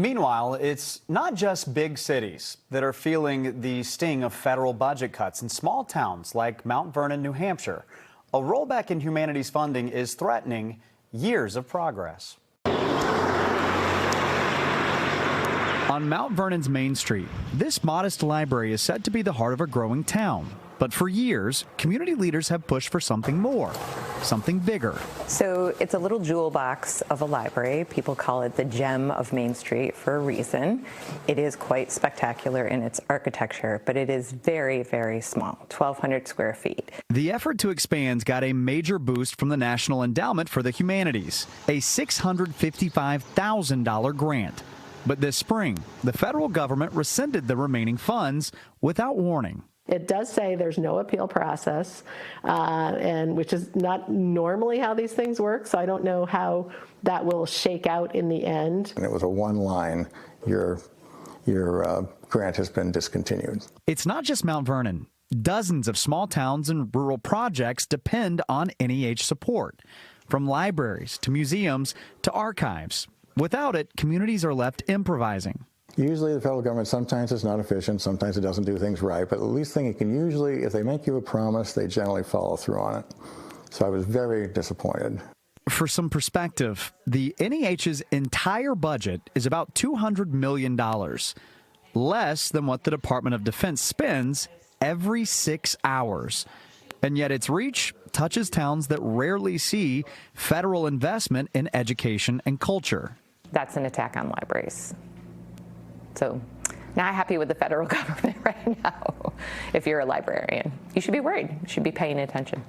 Meanwhile, it's not just big cities that are feeling the sting of federal budget cuts. In small towns like Mount Vernon, New Hampshire, a rollback in humanities funding is threatening years of progress. On Mount Vernon's Main Street, this modest library is said to be the heart of a growing town. But for years, community leaders have pushed for something more, something bigger. So it's a little jewel box of a library. People call it the gem of Main Street for a reason. It is quite spectacular in its architecture, but it is very, very small, 1,200 square feet. The effort to expand got a major boost from the National Endowment for the Humanities, a $655,000 grant. But this spring, the federal government rescinded the remaining funds without warning. It does say there's no appeal process, and which is not normally how these things work, so I don't know how that will shake out in the end. And it was a one line, your grant has been discontinued. It's not just Mount Vernon. Dozens of small towns and rural projects depend on NEH support, from libraries to museums to archives. Without it, communities are left improvising. Usually the federal government, sometimes it's not efficient, sometimes it doesn't do things right, but the least thing it can usually, if they make you a promise, they generally follow through on it. So I was very disappointed. For some perspective, the NEH's entire budget is about $200 million, less than what the Department of Defense spends every 6 hours. And yet its reach touches towns that rarely see federal investment in education and culture. That's an attack on libraries. So not happy with the federal government right now. If you're a librarian, you should be worried. You should be paying attention.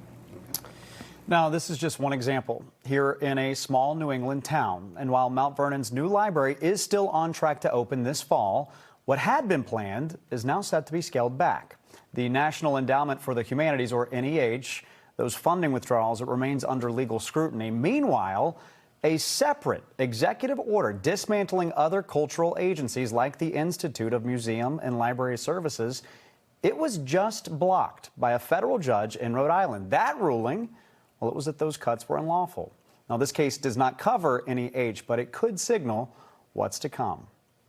Now, this is just one example here in a small New England town. And while Mount Vernon's new library is still on track to open this fall, what had been planned is now set to be scaled back. The National Endowment for the Humanities, or NEH, those funding withdrawals, it remains under legal scrutiny. Meanwhile, a separate executive order dismantling other cultural agencies like the Institute of Museum and Library Services, it was just blocked by a federal judge in Rhode Island. That ruling, well, it was that those cuts were unlawful. Now, this case does not cover NEH, but it could signal what's to come.